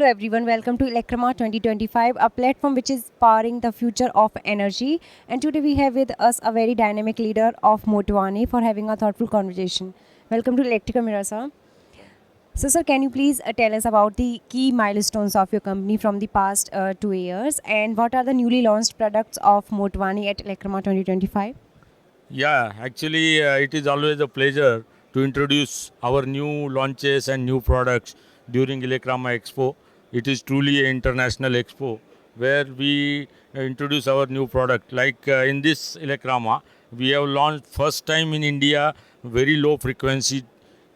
Hello everyone, welcome to Electrama 2025, a platform which is powering the future of energy. And today we have with us a very dynamic leader of Motwane for having a thoughtful conversation. Welcome to Electrica Mira, sir. So, sir, can you please tell us about the key milestones of your company from the past 2 years and what are the newly launched products of Motwane at Electrama 2025? Yeah, actually, it is always a pleasure to introduce our new launches and new products during Electrama Expo. It is truly an international expo where we introduce our new product. Like in this Electrama, we have launched first time in India very low frequency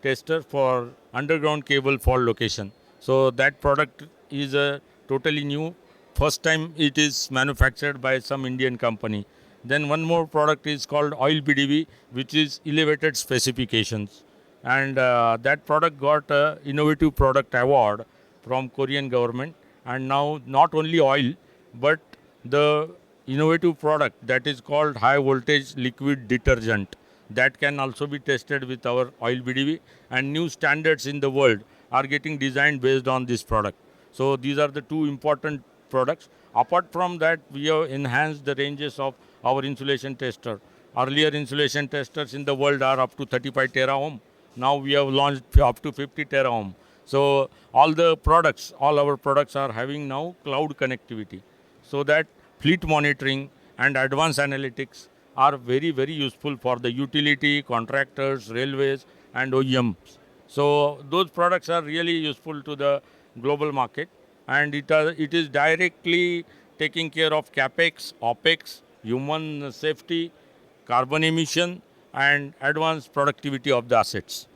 tester for underground cable fault location. So that product is a totally new. First time it is manufactured by some Indian company. Then one more product is called Oil BDV, which is elevated specifications. And that product got a innovative product award from Korean government. And now not only oil, but the innovative product that is called high voltage liquid detergent that can also be tested with our oil BDV, and new standards in the world are getting designed based on this product. So these are the two important products. Apart from that, we have enhanced the ranges of our insulation tester. Earlier insulation testers in the world are up to 35 tera ohm. Now we have launched up to 50 tera ohm. So all our products are having now cloud connectivity, so that fleet monitoring and advanced analytics are very, very useful for the utility, contractors, railways, and OEMs. So those products are really useful to the global market, and it is directly taking care of capex, opex, human safety, carbon emission, and advanced productivity of the assets.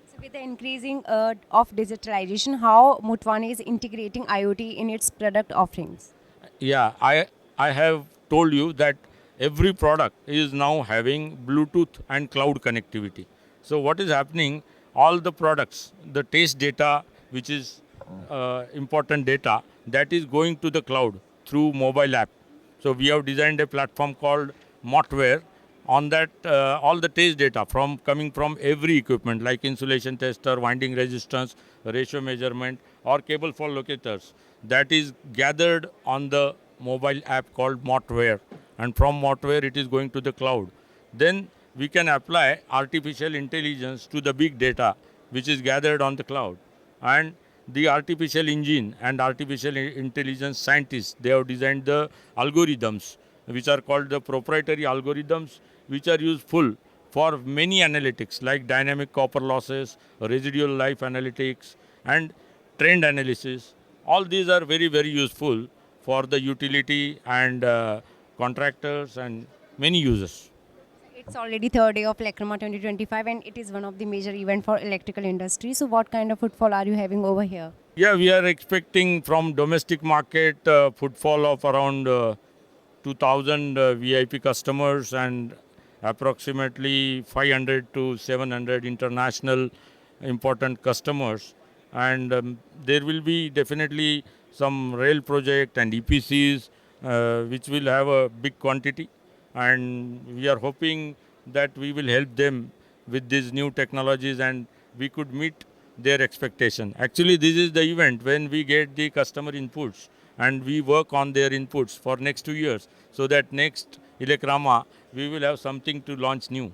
So, with the increasing of digitalization, how Motwane is integrating IoT in its product offerings? Yeah, I have told you that every product is now having Bluetooth and cloud connectivity. So what is happening? All the products, the taste data, which is important data, that is going to the cloud through mobile app. So we have designed a platform called Motware. On that, all the taste data from coming from every equipment like insulation tester, winding resistance, ratio measurement, or cable fault locators, that is gathered on the mobile app called Motware, and from Motware it is going to the cloud. Then we can apply artificial intelligence to the big data which is gathered on the cloud, and the artificial engine and artificial intelligence scientists, they have designed the algorithms which are called the proprietary algorithms, which are useful for many analytics like dynamic copper losses, residual life analytics, and trend analysis. All these are very, very useful for the utility and contractors and many users. It's already third day of Electroma 2025 and it is one of the major event for electrical industry. So what kind of footfall are you having over here? Yeah, we are expecting from domestic market footfall of around 2000 VIP customers and approximately 500 to 700 international important customers. And there will be definitely some rail project and EPCs which will have a big quantity. And we are hoping that we will help them with these new technologies and we could meet their expectation. Actually, this is the event when we get the customer inputs and we work on their inputs for next 2 years, so that next Electrama we will have something to launch new.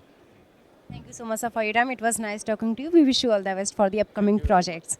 Thank you so much sir, for your time. It was nice talking to you. We wish you all the best for the upcoming projects.